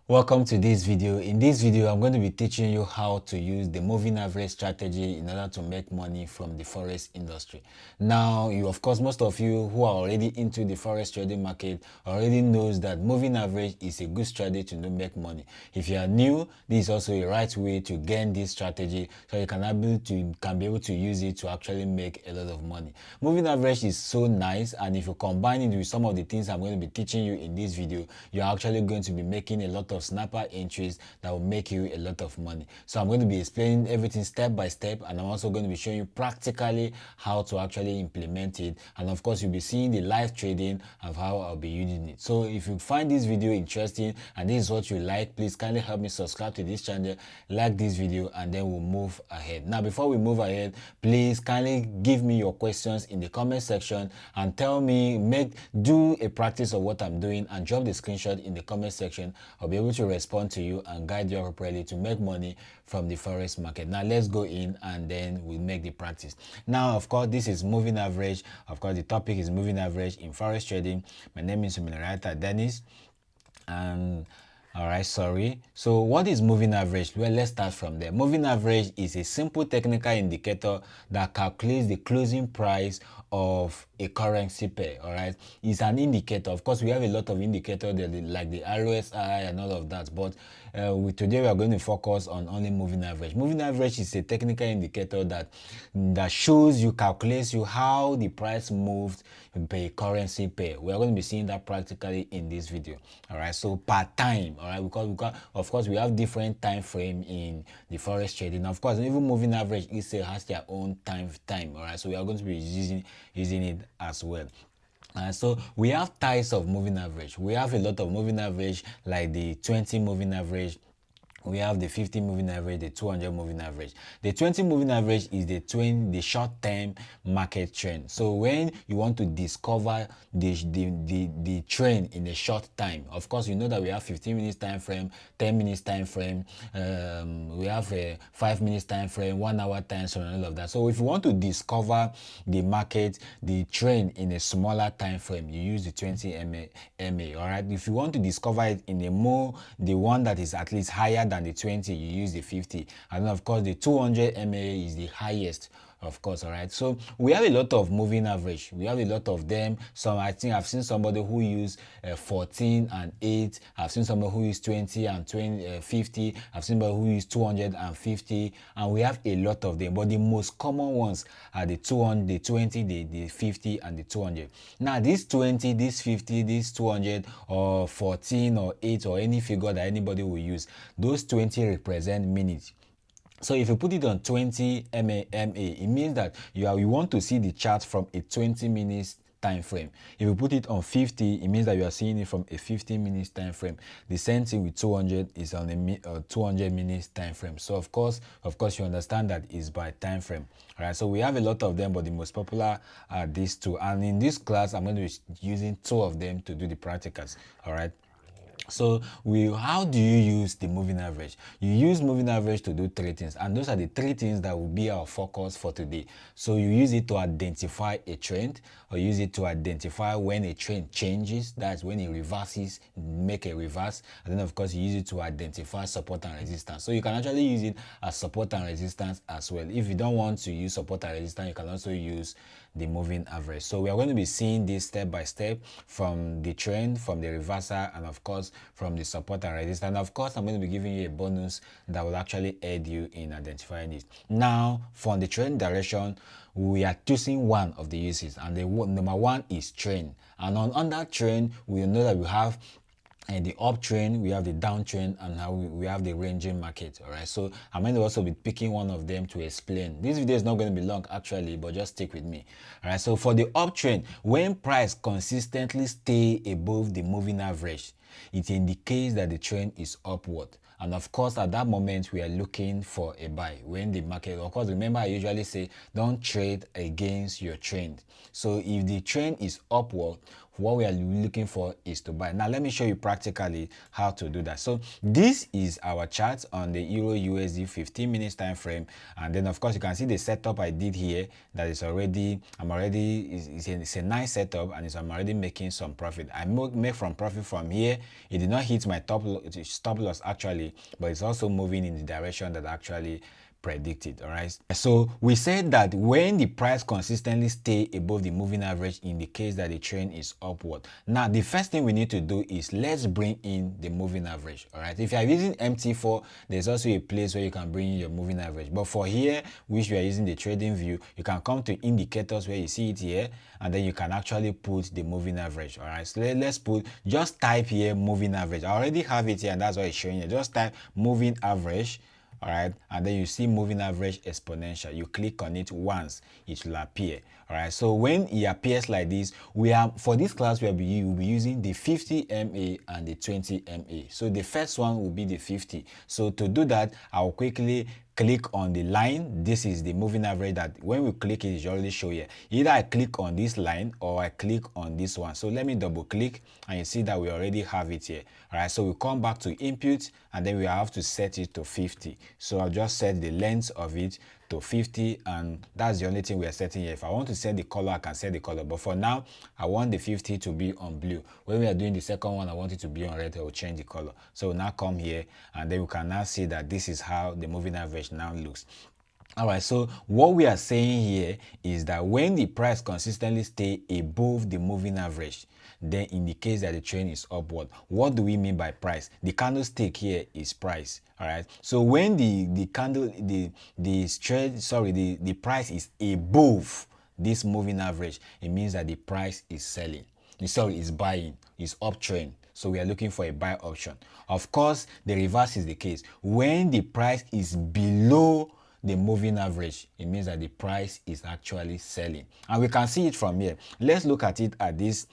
Welcome to this video. In this video, I'm going to be teaching you how to use the moving average strategy in order to make money from the forex industry. Now, of course, most of you who are already into the forex trading market already knows that moving average is a good strategy to make money. If you are new, this is also a right way to gain this strategy so you can be able to use it to actually make a lot of money. Moving average is so nice, and if you combine it with some of the things I'm going to be teaching you in this video, you're actually going to be making a lot of snapper entries that will make you a lot of money. So I'm going to be explaining everything step by step, and I'm also going to be showing you practically how to actually implement it. And of course, you'll be seeing the live trading of how I'll be using it. So if you find this video interesting and this is what you like, please kindly help me subscribe to this channel, like this video, and then we'll move ahead. Now, before we move ahead, please kindly give me your questions in the comment section and tell me, do a practice of what I'm doing and drop the screenshot in the comment section. I'll be able to respond to you and guide you appropriately to make money from the forex market. Now let's go in and then we'll make the practice. Now, of course, this is moving average. Of course, the topic is moving average in forex trading. My name is Minarata Dennis, and so what is moving average? Well, let's start from there. Moving average is a simple technical indicator that calculates the closing price of a currency pair. All right, it's an indicator. Of course, we have a lot of indicators like the RSI and all of that, but today we are going to focus on only moving average. Moving average is a technical indicator that shows you, calculates you how the price moved per currency pair. We are going to be seeing that practically in this video. All right, so per time. All right, because of course we have different time frame in the forex trading. Of course, even moving average itself has their own time. All right, so we are going to be using it as well. So we have types of moving average. We have a lot of moving average, like the 20 moving average. We have the 50 moving average, the 200 moving average. The 20 moving average is the short-term market trend. So when you want to discover the trend in a short time, of course, you know that we have 15 minutes time frame, 10 minutes time frame, we have a 5 minutes time frame, 1 hour time frame, and all of that. So if you want to discover the market, the trend in a smaller time frame, you use the 20 MA. All right. If you want to discover it in the one that is at least higher than the 20, you use the 50, and then of course the 200 MA is the highest, of course. All right, so we have a lot of moving average. We have a lot of them. I think I've seen somebody who use 14 and 8. I've seen somebody who use 20 and 50. I've seen somebody who use 250, and we have a lot of them, but the most common ones are the 200, the 20, the 50, and the 200. Now this 20, this 50, this 200, or 14 or 8, or any figure that anybody will use, those 20 represent minutes. So if you put it on 20 MA, it means that you want to see the chart from a 20 minutes time frame. If you put it on 50, it means that you are seeing it from a 15 minutes time frame. The same thing with 200 is on a 200 minutes time frame. So of course you understand that is by time frame. All right, so we have a lot of them, but the most popular are these two, and in this class I'm going to be using 2 of them to do the practicals. All right. So how do you use the moving average? You use moving average to do 3 things, and those are the 3 things that will be our focus for today. So you use it to identify a trend, or use it to identify when a trend changes, that's when it reverses, make a reverse, and then of course you use it to identify support and resistance. So you can actually use it as support and resistance as well. If you don't want to use support and resistance, you can also use the moving average. So we are going to be seeing this step by step, from the trend, from the reversal, and of course from the support and resistance. And of course I'm going to be giving you a bonus that will actually aid you in identifying it. Now, from the trend direction, we are choosing one of the uses, and the number 1 is trend. And on that trend, we know that we have the uptrend, we have the downtrend, and now we have the ranging market. All right, so I'm going to also be picking one of them to explain. This video is not going to be long actually, but just stick with me. All right, so for the uptrend, when price consistently stay above the moving average, it indicates that the trend is upward. And of course, at that moment, we are looking for a buy. When the market, of course, remember I usually say don't trade against your trend. So if the trend is upward, what we are looking for is to buy. Now let me show you practically how to do that. So this is our chart on the Euro USD 15 minutes time frame, and then of course you can see the setup I did here. That is already, it's a nice setup, and I'm already making some profit. I make from profit from here. It did not hit my stop loss actually, but it's also moving in the direction that actually predicted. All right, so we said that when the price consistently stay above the moving average indicates that the trend is upward. Now the first thing we need to do is let's bring in the moving average. All right, if you are using MT4, there's also a place where you can bring in your moving average, but for here, which we are using the trading view, you can come to indicators where you see it here, and then you can actually put the moving average. All right, so let's just type here moving average. I already have it here, and that's why it's showing you. Just type moving average. All right, and then you see moving average exponential. You click on it once, it will appear. All right, so when it appears like this, for this class we'll be using the 50 MA and the 20 MA. So the first one will be the 50. So to do that, I'll quickly click on the line. This is the moving average that when we click it, it already show here. Either I click on this line or I click on this one. So let me double click, and you see that we already have it here. All right, so we come back to input, and then we have to set it to 50. So I'll just set the length of it to 50, and that's the only thing we are setting here. If I want to set the color, I can set the color, but for now I want the 50 to be on blue. When we are doing the second one, I want it to be on red. I will change the color. So we'll now come here, and then we can now see that this is how the moving average now looks. All right, so what we are saying here is that when the price consistently stay above the moving average, then indicates that the trend is upward. What do we mean by price? The candlestick here is price. All right, so when the price is above this moving average, it means that the price is selling. Sorry, is buying, is uptrend. So we are looking for a buy option. Of course, the reverse is the case. When the price is below the moving average, it means that the price is actually selling, and we can see it from here. Let's look at it at this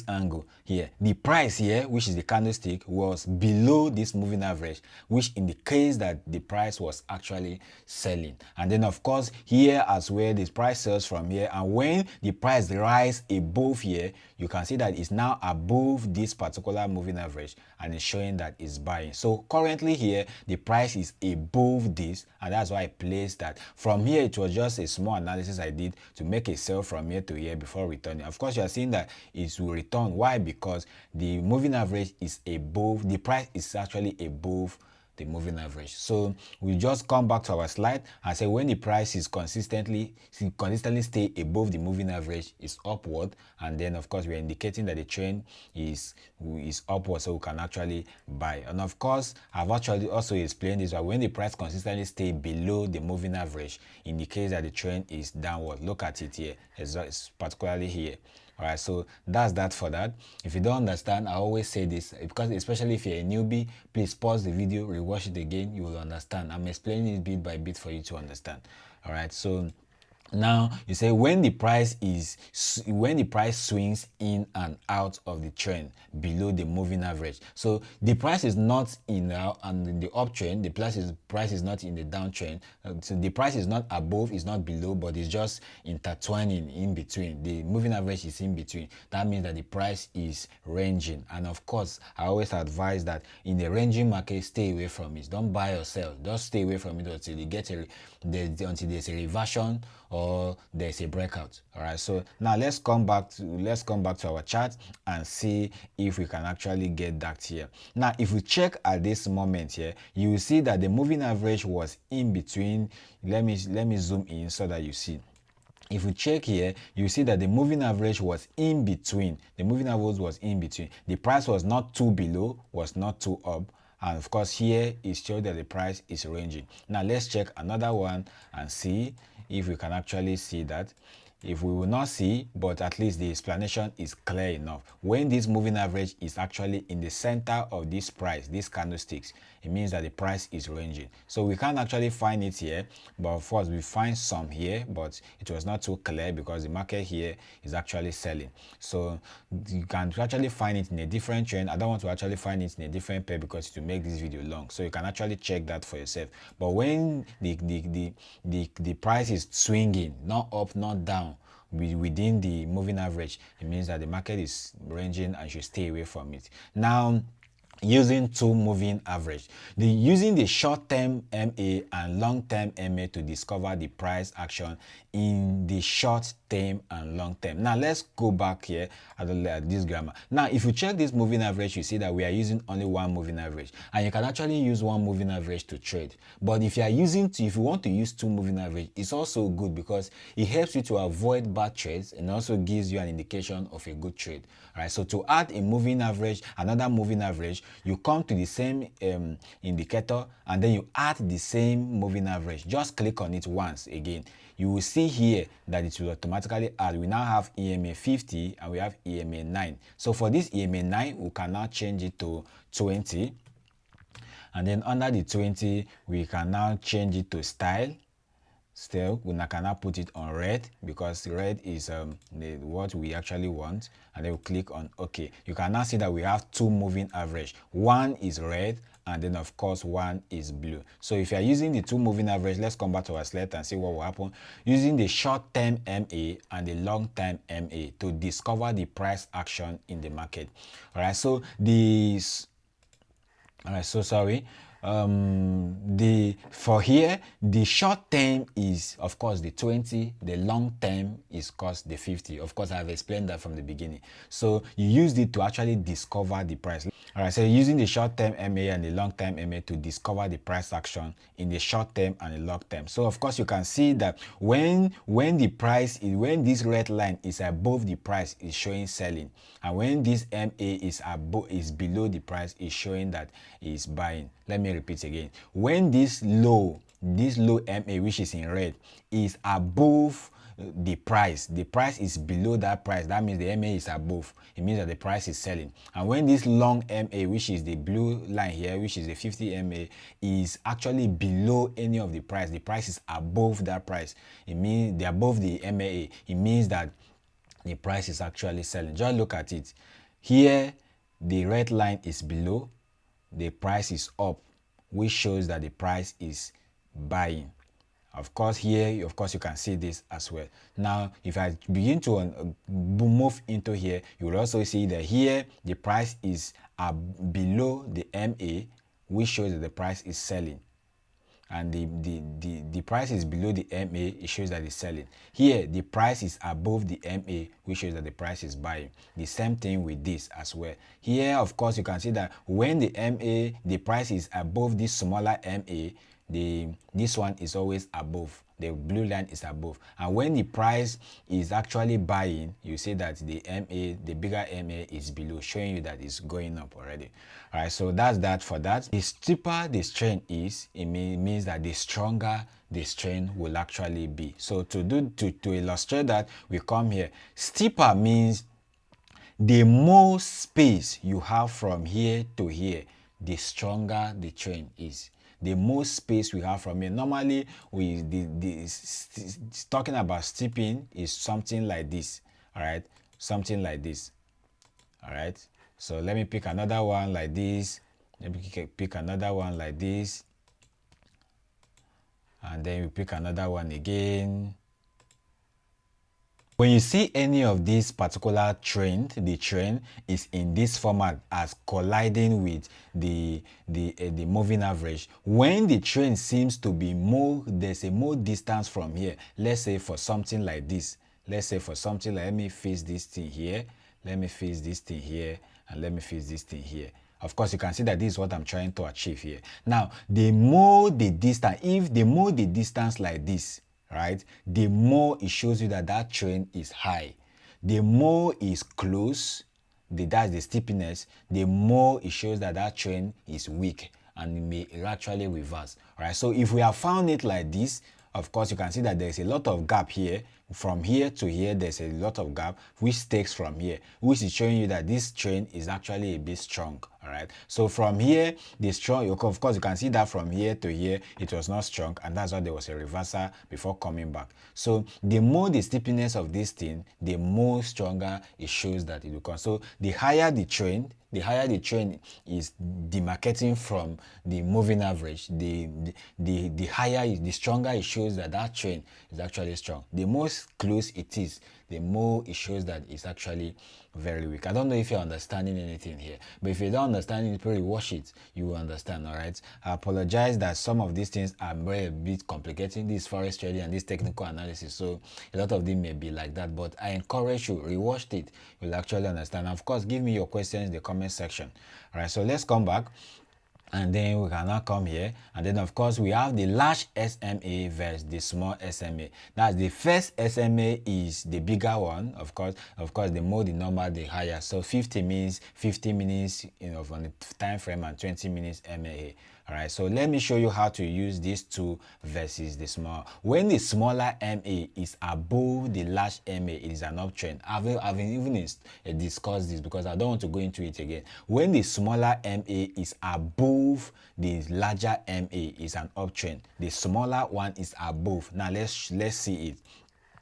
angle here. The price here, which is the candlestick, was below this moving average, which indicates that the price was actually selling. And then of course here as well, this price sells from here, and when the price rise above here, you can see that it's now above this particular moving average, and it's showing that it's buying. So currently here the price is above this, and that's why I placed that. From here, it was just a small analysis I did to make a sell from here to here before returning. Of course, you are seeing that it will return. Why? Because the moving average is above, the price is actually above the moving average. So we just come back to our slide and say when the price is consistently stay above the moving average, is upward, and then of course we are indicating that the trend is upward, so we can actually buy. And of course I've actually also explained this, that when the price consistently stay below the moving average, indicates that the trend is downward. Look at it here, it's particularly here. All right, so that's that for that. If you don't understand, I always say this, because especially if you're a newbie, please pause the video, rewatch it again, you will understand. I'm explaining it bit by bit for you to understand. All right, so now you say when the price swings in and out of the trend below the moving average. So the price is not in the uptrend, the price is not in the downtrend. So the price is not above, it's not below, but it's just intertwining in between. The moving average is in between. That means that the price is ranging. And of course, I always advise that in the ranging market, stay away from it. Don't buy or sell. Just stay away from it until you get until there's a reversion or there's a breakout. All right, so now let's come back to our chart and see if we can actually get that here. Now if we check at this moment here, you will see that the moving average was in between. Let me zoom in so that you see. If we check here, you see that the moving average was in between. The moving average was in between. The price was not too below, was not too up. And of course here it shows that the price is ranging. Now let's check another one and see if we can actually see that. If we will not see, but at least the explanation is clear enough. When this moving average is actually in the center of this price, these candlesticks, it means that the price is ranging. So we can't actually find it here, but of course we find some here, but it was not too clear because the market here is actually selling. So you can actually find it in a different trend. I don't want to actually find it in a different pair because it will make this video long. So you can actually check that for yourself. But when the price is swinging, not up, not down, within the moving average, it means that the market is ranging and should stay away from it. Now, using two moving average, using the short-term MA and long-term MA to discover the price action in the short term and long term. Now let's go back here at this grammar. Now if you check this moving average, you see that we are using only one moving average, and you can actually use one moving average to trade. But if you want to use two moving average, it's also good because it helps you to avoid bad trades and also gives you an indication of a good trade. All right, so to add a moving average, another moving average, you come to the same indicator and then you add the same moving average. Just click on it once again. You will see here that it will automatically add. We now have EMA 50 and we have EMA 9. So for this EMA 9, we can now change it to 20. And then under the 20, we can now change it to style. Still, we can now put it on red because red is what we actually want, and then we click on OK. You can now see that we have two moving average. One is red and then of course one is blue. So if you are using the two moving average, let's come back to our slide and see what will happen. Using the short-term MA and the long-term MA to discover the price action in the market. All right, so for here, the short term is of course the 20, the long term is cost the 50. Of course, I've explained that from the beginning. So you used it to actually discover the price. All right, so using the short term MA and the long term MA to discover the price action in the short term and the long term. So of course you can see that when this red line is above the price, is showing selling, and when this MA is below the price, is showing that is buying. Let me repeat again. When this low MA, which is in red, is above the price is below that price, that means the MA is above. It means that the price is selling. And when this long MA, which is the blue line here, which is the 50 MA, is actually below any of the price is above that price, it means they're above the MA, it means that the price is actually selling. Just look at it here. The red line is below, the price is up, which shows that the price is buying. Of course, here, you can see this as well. Now, if I begin to move into here, you will also see that here the price is below the MA, which shows that the price is selling. And the price is below the MA, it shows that it's selling. Here, the price is above the MA, which shows that the price is buying. The same thing with this as well. Here, of course, you can see that when the price is above this smaller MA, this one is always above. The blue line is above. And when the price is actually buying, you see that the bigger MA is below, showing you that it's going up already. All right, so that's that for that. The steeper the strain is, it means that the stronger the strain will actually be. So to illustrate that, we come here. Steeper means the more space you have from here to here, the stronger the strain is. The more space we have from here. Normally, talking about steeping is something like this. All right, something like this. All right, so let me pick another one like this. Let me pick another one like this, and then we pick another one again. When you see any of this particular trend, the trend is in this format as colliding with the moving average. When the trend seems to be there's a more distance from here. Let's say for something like this. Let me face this thing here. Let me face this thing here, and let me face this thing here. Of course, you can see that this is what I'm trying to achieve here. Now, the more the distance like this, right, the more it shows you that that trend is high. The more is close, that's the steepness, the more it shows that that trend is weak and it may actually reverse. All right, so if we have found it like this, of course, you can see that there's a lot of gap here. From here to here, there's a lot of gap, which takes from here, which is showing you that this trend is actually a bit strong. All right, so from here, of course, you can see that from here to here, it was not strong, and that's why there was a reversal before coming back. So the more the steepness of this thing, the more stronger it shows that it will come. So the higher the trend is demarcating from the moving average, the stronger it shows that that trend is actually strong. The most less close it is, the more it shows that it's actually very weak. I don't know if you're understanding anything here, but if you don't understand it, probably watch it, you will understand. All right, I apologize that some of these things are very a bit complicating, this forex trading and this technical analysis, so a lot of them may be like that, but I encourage you, rewatch it, you'll actually understand. Of course, give me your questions in the comment section. All right, so let's come back. And then we can now come here, and then of course we have the large SMA versus the small SMA. That's the first SMA is the bigger one, of course. The more the number, the higher. So 50 means 50 minutes, on the time frame, and 20 minutes MAA. All right, so let me show you how to use these two versus the small. When the smaller MA is above the large MA, it is an uptrend. I've even discussed this because I don't want to go into it again. When the smaller MA is above the larger MA, is an uptrend. The smaller one is above. Now let's see it.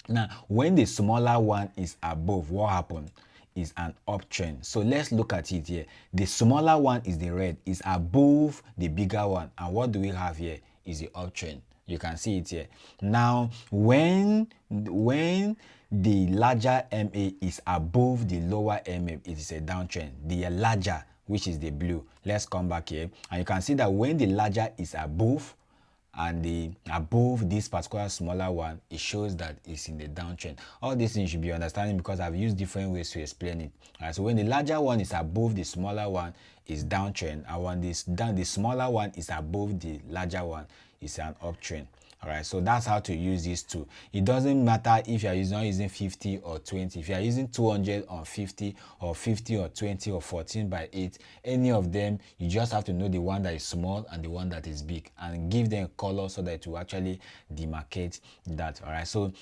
Now, when the smaller one is above, what happened? Is an uptrend. So let's look at it here. The smaller one is the red, is above the bigger one, and what do we have here is the uptrend. You can see it here. Now when the larger MA is above the lower MA, it is a downtrend. The larger, which is the blue, let's come back here, and you can see that when the larger is above and the above this particular smaller one, it shows that it's in the downtrend. All these things you should be understanding because I've used different ways to explain it. All right, so when the larger one is above the smaller one, is downtrend, and when the smaller one is above the larger one, it's an uptrend. All right, so that's how to use these two. It doesn't matter if you are not using 50 or 20. If you are using 200 on 50 or 50 or 20 or 14 by 8, any of them, you just have to know the one that is small and the one that is big, and give them color so that it will actually demarcate that. All right, so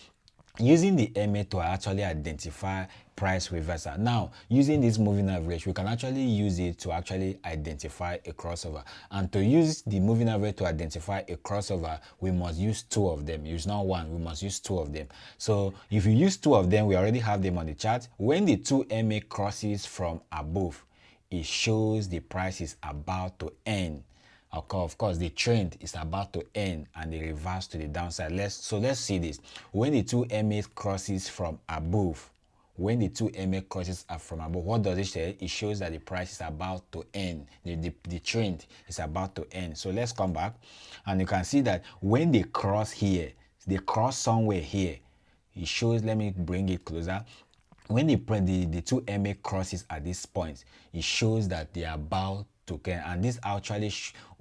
using the MA to actually identify price reversal. Now, using this moving average, we can actually use it to actually identify a crossover. And to use the moving average to identify a crossover, we must use two of them. Use not one, we must use two of them. So if you use two of them, we already have them on the chart. When the two MA crosses from above, it shows the price is about to end. Of course, the trend is about to end and the reverse to the downside. Let's see this. When the two MA crosses from above, when the two MA crosses are from above, what does it say? It shows that the price is about to end. The trend is about to end. So let's come back, and you can see that when they cross here, they cross somewhere here. It shows, let me bring it closer. When the two MA crosses at this point, it shows that they are about to get, and this actually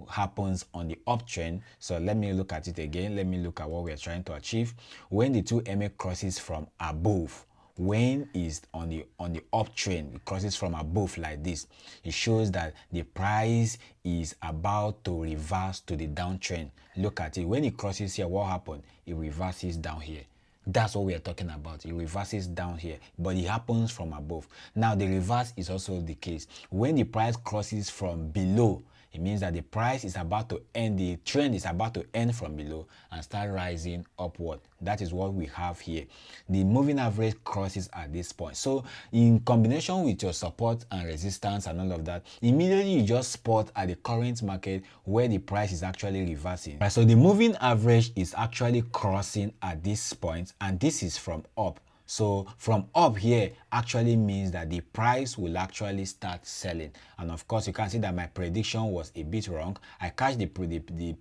happens on the uptrend. So let me look at it again. Let me look at what we are trying to achieve. When the two MA crosses from above, when is on the uptrend, it crosses from above like this, it shows that the price is about to reverse to the downtrend. Look at it. When it crosses here, what happened? It reverses down here. That's what we are talking about. It reverses down here, but it happens from above. Now, the reverse is also the case. When the price crosses from below, it means that the price is about to end, the trend is about to end from below and start rising upward. That is what we have here. The moving average crosses at this point. So in combination with your support and resistance and all of that, immediately you just spot at the current market where the price is actually reversing. Right, so the moving average is actually crossing at this point, and this is from up. So from up here actually means that the price will actually start selling. And of course, you can see that my prediction was a bit wrong. I catch the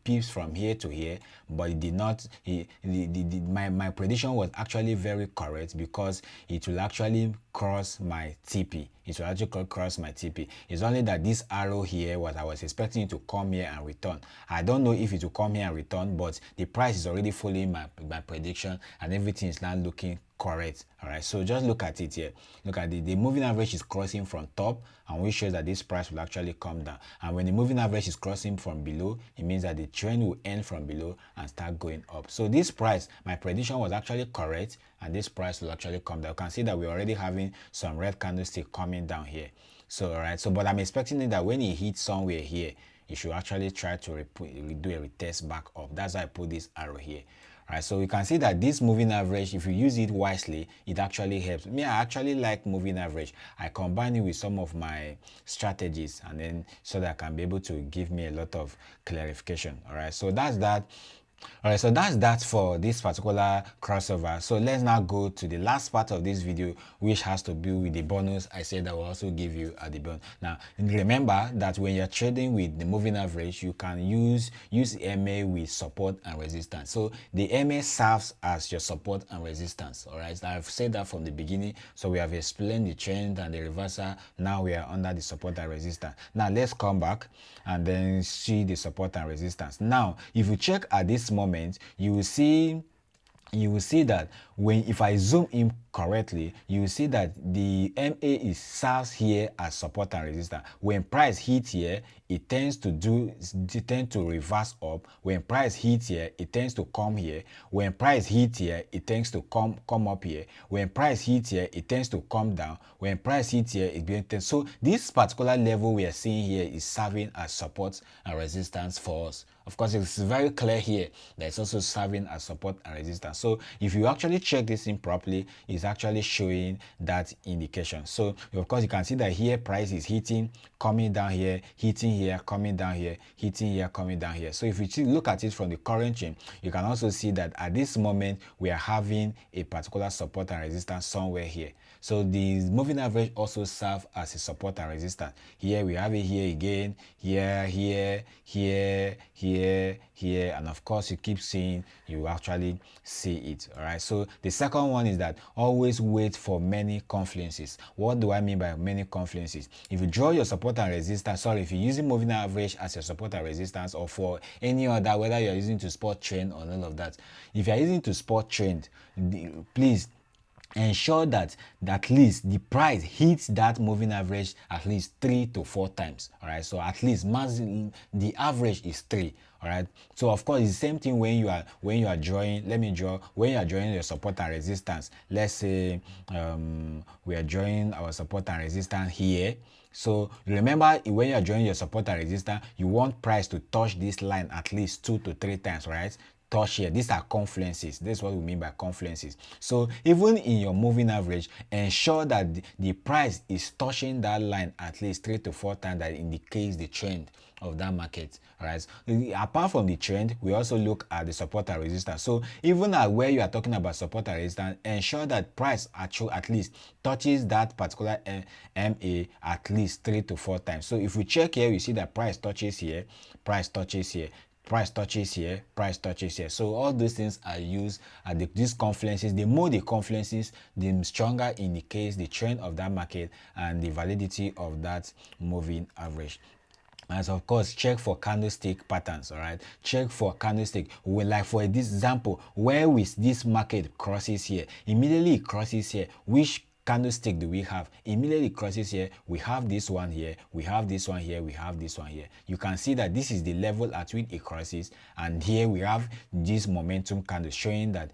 pips from here to here, but it did not. My prediction was actually very correct because it will actually cross my TP. It will actually cross my TP. It's only that this arrow here, what I was expecting it to come here and return. I don't know if it will come here and return, but the price is already following my prediction, and everything is now looking correct. All right, so just look at it here. Look at the moving average is crossing from top, and which shows that this price will actually come down. And when the moving average is crossing from below, it means that the trend will end from below and start going up. So this price, my prediction was actually correct, and this price will actually come down. You can see that we're already having some red candlestick coming down here. So all right, so but I'm expecting it that when it hits somewhere here, you should actually try to do a retest back up. That's why I put this arrow here. Right, so you can see that this moving average, if you use it wisely, it actually helps. Me, I actually like moving average. I combine it with some of my strategies, and then so that I can be able to give me a lot of clarification. All right, so that's that. All right, so that's that for this particular crossover. So let's now go to the last part of this video, which has to do with the bonus I said I will also give you at the bonus. Now, remember that when you're trading with the moving average, you can use MA with support and resistance. So the MA serves as your support and resistance. All right, I've said that from the beginning. So we have explained the trend and the reversal. Now we are under the support and resistance. Now let's come back and then see the support and resistance. Now, if you check at this moment, you will see that when, if I zoom in correctly, you will see that the MA is serves here as support and resistance. When price hits here, it tends to reverse up. When price hits here, it tends to come here. When price hits here, it tends to come up here. When price hits here, it tends to come down. When price hits here, it tends. So this particular level we are seeing here is serving as support and resistance for us. Of course, it's very clear here that it's also serving as support and resistance. So if you actually check this in properly, it's actually showing that indication. So of course, you can see that here price is hitting, coming down here, hitting here, coming down here, hitting here, coming down here. So if you look at it from the current chain, you can also see that at this moment we are having a particular support and resistance somewhere here. So the moving average also serves as a support and resistance. Here we have it here again, here, and of course you keep seeing, you actually see it. All right, so the second one is that always wait for many confluences. What do I mean by many confluences? If you draw your support and resistance, if you're using moving average as your support and resistance, or for any other, whether you're using to spot trend or all of that, if you're using to spot trend, please ensure that at least the price hits that moving average at least 3 to 4 times. All right, so at least the average is 3. All right, so of course it's the same thing when you are drawing. When you are drawing your support and resistance. Let's say we are drawing our support and resistance here. So remember, when you are drawing your support and resistance, you want price to touch this line at least 2 to 3 times, right? Touch here. These are confluences. This is what we mean by confluences. So even in your moving average, ensure that the price is touching that line at least 3 to 4 times. That indicates the trend of that market. All right, apart from the trend, we also look at the support and resistance. So even at where you are talking about support and resistance, ensure that price at least touches that particular MA at least 3 to 4 times. So if we check here, we see that price touches here, price touches here, price touches here, price touches here. So all those things are used at these confluences. The more the confluences, the stronger indicates the trend of that market and the validity of that moving average. And of course, check for candlestick patterns. All right, check for candlestick. Like for this example, where with this market crosses here, immediately it crosses here, which candlestick do we have? Immediately crosses here, we have this one here, we have this one here, we have this one here. You can see that this is the level at which it crosses, and here we have this momentum candle showing that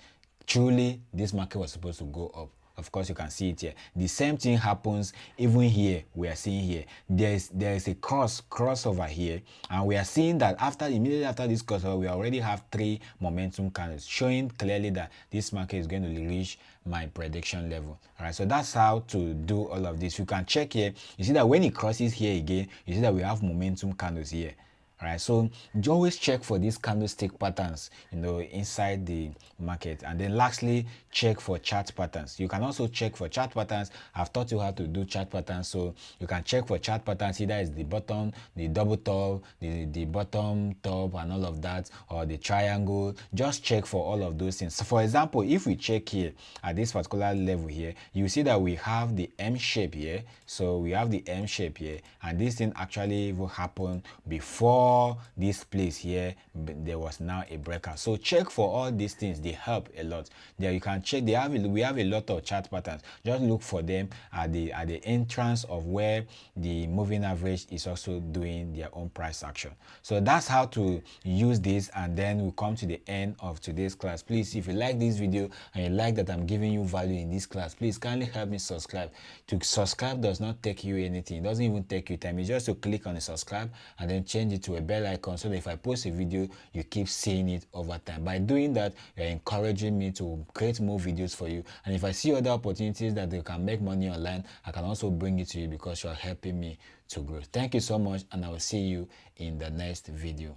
truly this market was supposed to go up. Of course, you can see it here. The same thing happens even here. We are seeing here there is a crossover here, and we are seeing that immediately after this crossover, we already have 3 momentum candles showing clearly that this market is going to reach my prediction level. All right, so that's how to do all of this. You can check here. You see that when it crosses here again, you see that we have momentum candles here. All right, so you always check for these candlestick patterns, inside the market. And then lastly, check for chart patterns. You can also check for chart patterns. I've taught you how to do chart patterns, so you can check for chart patterns. Either it's the bottom, the double top, the bottom top and all of that, or the triangle. Just check for all of those things. So for example, if we check here at this particular level here, you see that we have the M shape here. So we have the M shape here, and this thing actually will happen before this place here. There was now a breakout. So check for all these things. They help a lot. There you can check. We have a lot of chart patterns. Just look for them at the entrance of where the moving average is also doing their own price action. So that's how to use this, and then we come to the end of today's class. Please, if you like this video and you like that I'm giving you value in this class, please kindly help me subscribe. To subscribe does not take you anything. It doesn't even take you time. It's just to click on the subscribe and then change it to a bell icon, so that if I post a video, you keep seeing it over time. By doing that, you're encouraging me to create more videos for you. And if I see other opportunities that you can make money online, I can also bring it to you, because you're helping me to grow. Thank you so much, and I will see you in the next video.